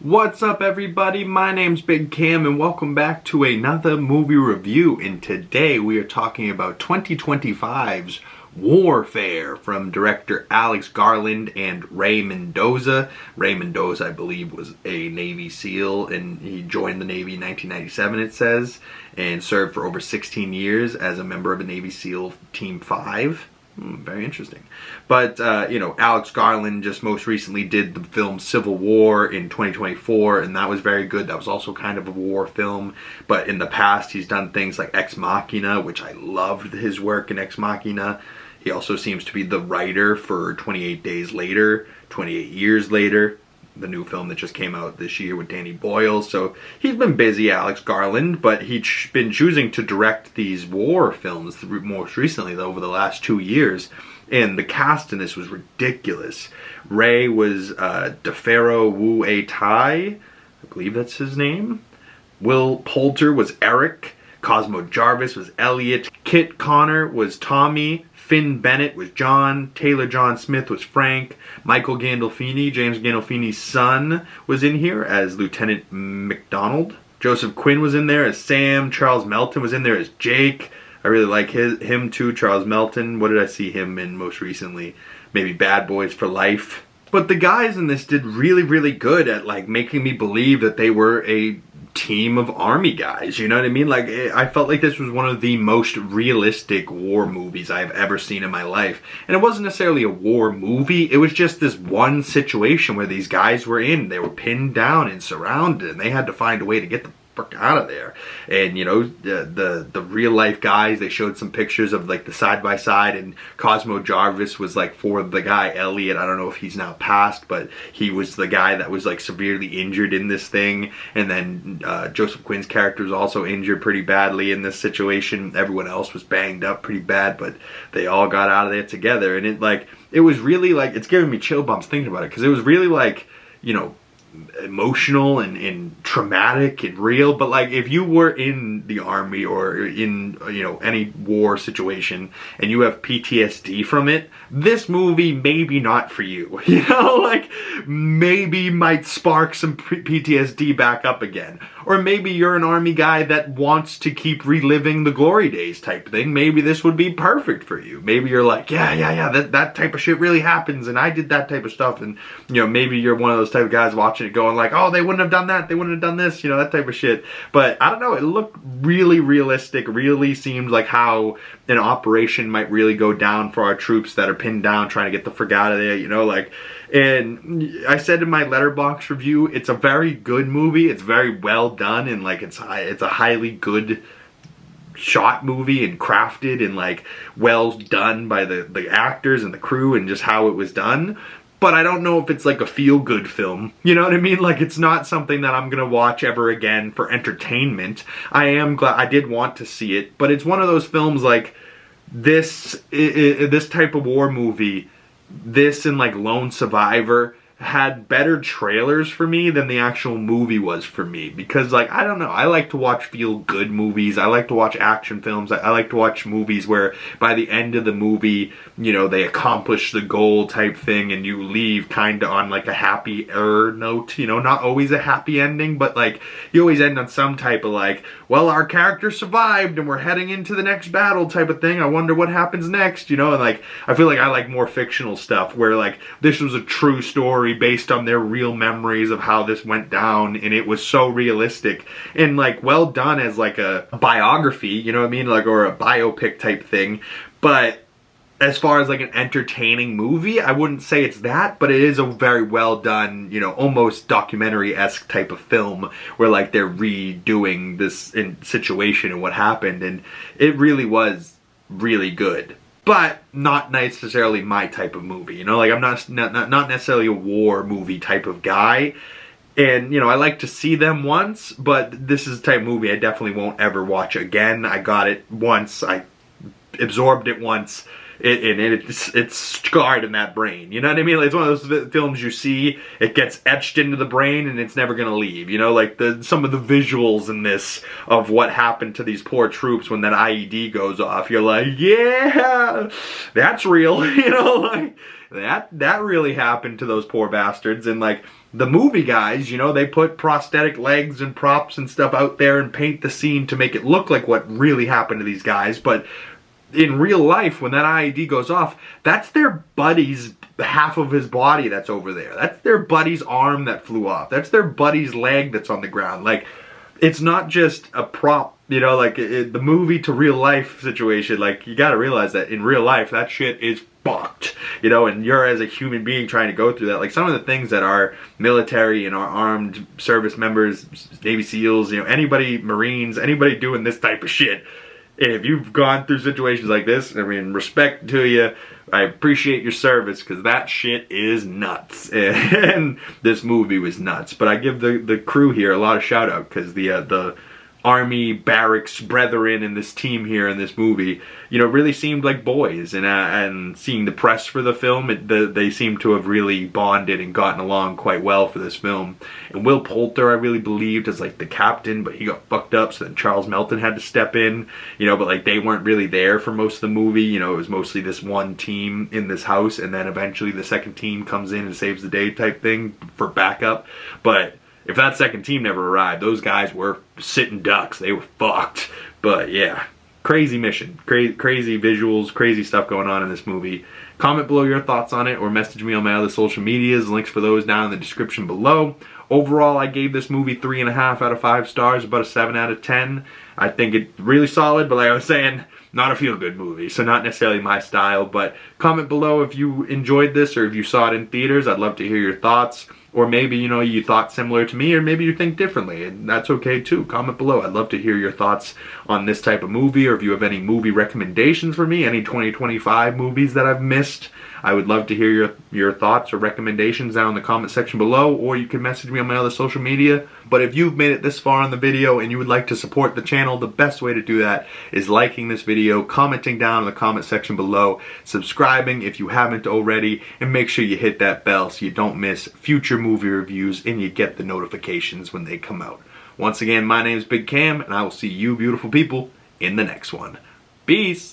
What's up, everybody? My name's Big Cam and welcome back to another movie review. And today we are talking about 2025's Warfare from director Alex Garland and Ray Mendoza. Ray Mendoza, I believe, was a Navy SEAL and he joined the Navy in 1997, it says, and served for over 16 years as a member of the Navy SEAL Team 5. Very interesting. But, Alex Garland just most recently did the film Civil War in 2024, and that was very good. That was also kind of a war film. But in the past, he's done things like Ex Machina, which I loved his work in Ex Machina. He also seems to be the writer for 28 Days Later, 28 Years Later, the new film that just came out this year with Danny Boyle. So he's been busy, Alex Garland, but he's been choosing to direct these war films most recently, over the last 2 years. And the cast in this was ridiculous. Ray was DeFaro Woon-A-Tai, I believe that's his name. Will Poulter was Eric. Cosmo Jarvis was Elliot. Kit Connor was Tommy. Finn Bennett was John. Taylor John Smith was Frank. Michael Gandolfini, James Gandolfini's son, was in here as Lieutenant McDonald. Joseph Quinn was in there as Sam. Charles Melton was in there as Jake. I really like him too, Charles Melton. What did I see him in most recently? Maybe Bad Boys for Life. But the guys in this did really, really good at making me believe that they were a team of army guys, you know what I mean? I felt like this was one of the most realistic war movies I've ever seen in my life. And it wasn't necessarily a war movie, it was just this one situation where these guys were in. They were pinned down and surrounded, and they had to find a way to get the frick out of there. And the real life guys, they showed some pictures of the side by side, and Cosmo Jarvis was for the guy Elliot. I don't know if he's now passed, but he was the guy that was severely injured in this thing. And then Joseph Quinn's character was also injured pretty badly in this situation. Everyone else was banged up pretty bad, but they all got out of there together. And it was really it's giving me chill bumps thinking about it, because it was really emotional and traumatic and real. But if you were in the army or in any war situation and you have PTSD from it, this movie maybe not for you. Maybe might spark some PTSD back up again. Or maybe you're an army guy that wants to keep reliving the glory days type thing. Maybe this would be perfect for you. Maybe you're that type of shit really happens and I did that type of stuff. And maybe you're one of those type of guys watching it going oh, they wouldn't have done that, they wouldn't have done this, that type of shit. But I don't know, it looked really realistic, really seemed like how an operation might really go down for our troops that are pinned down trying to get the frick out of there, and I said in my Letterboxd review, it's a very good movie, it's very well done, and it's a highly good shot movie and crafted and well done by the actors and the crew and just how it was done. But I don't know if it's a feel-good film. You know what I mean? It's not something that I'm gonna watch ever again for entertainment. I am glad I did want to see it, but it's one of those films this type of war movie, this and Lone Survivor, had better trailers for me than the actual movie was for me. Because I don't know, I like to watch feel-good movies, I like to watch action films, I like to watch movies where by the end of the movie, they accomplish the goal type thing and you leave kinda on a happier note, not always a happy ending, but you always end on some type of well, our character survived and we're heading into the next battle type of thing, I wonder what happens next, and I feel I like more fictional stuff where this was a true story based on their real memories of how this went down, and it was so realistic and well done as a biography, you know what I mean, or a biopic type thing. But as far as an entertaining movie, I wouldn't say it's that, but it is a very well done, almost documentary-esque type of film where they're redoing this situation and what happened, and it really was really good. But not necessarily my type of movie, I'm not necessarily a war movie type of guy. And, I like to see them once, but this is the type of movie I definitely won't ever watch again. I got it once, I absorbed it once, it's scarred in that brain, you know what I mean? It's one of those films you see, it gets etched into the brain and it's never gonna leave, some of the visuals in this of what happened to these poor troops when that IED goes off, you're yeah, that's real, that really happened to those poor bastards. And the movie guys, you know, they put prosthetic legs and props and stuff out there and paint the scene to make it look like what really happened to these guys. But in real life, when that IED goes off, that's their buddy's half of his body that's over there. That's their buddy's arm that flew off. That's their buddy's leg that's on the ground. Like, it's not just a prop, you know, like the movie to real life situation. Like, you gotta realize that in real life, that shit is fucked, you know, and you're as a human being trying to go through that. Like, some of the things that our military and our armed service members, Navy SEALs, you know, anybody, Marines, anybody doing this type of shit, and if you've gone through situations like this, I mean, respect to you. I appreciate your service, because that shit is nuts. And this movie was nuts. But I give the crew here a lot of shout out, because the Army barracks brethren in this team here in this movie, you know, really seemed like boys. And seeing the press for the film, they seem to have really bonded and gotten along quite well for this film. And Will Poulter, I really believed, as like the captain, but he got fucked up, so then Charles Melton had to step in, you know, but like they weren't really there for most of the movie. You know, it was mostly this one team in this house, and then eventually the second team comes in and saves the day type thing for backup. But if that second team never arrived, those guys were sitting ducks. They were fucked. But yeah, crazy mission. Crazy visuals, crazy stuff going on in this movie. Comment below your thoughts on it, or message me on my other social medias. Links for those down in the description below. Overall, I gave this movie 3.5 out of 5 stars, about a 7 out of 10. I think it's really solid, but like I was saying, not a feel-good movie, so not necessarily my style. But comment below if you enjoyed this, or if you saw it in theaters. I'd love to hear your thoughts. Or maybe, you know, you thought similar to me, or maybe you think differently, and that's okay too. Comment below. I'd love to hear your thoughts on this type of movie, or if you have any movie recommendations for me, any 2025 movies that I've missed. I would love to hear your thoughts or recommendations down in the comment section below, or you can message me on my other social media. But if you've made it this far in the video and you would like to support the channel, the best way to do that is liking this video, commenting down in the comment section below, subscribing if you haven't already, and make sure you hit that bell so you don't miss future movie reviews and you get the notifications when they come out. Once again, my name is Big Cam, and I will see you beautiful people in the next one. Peace!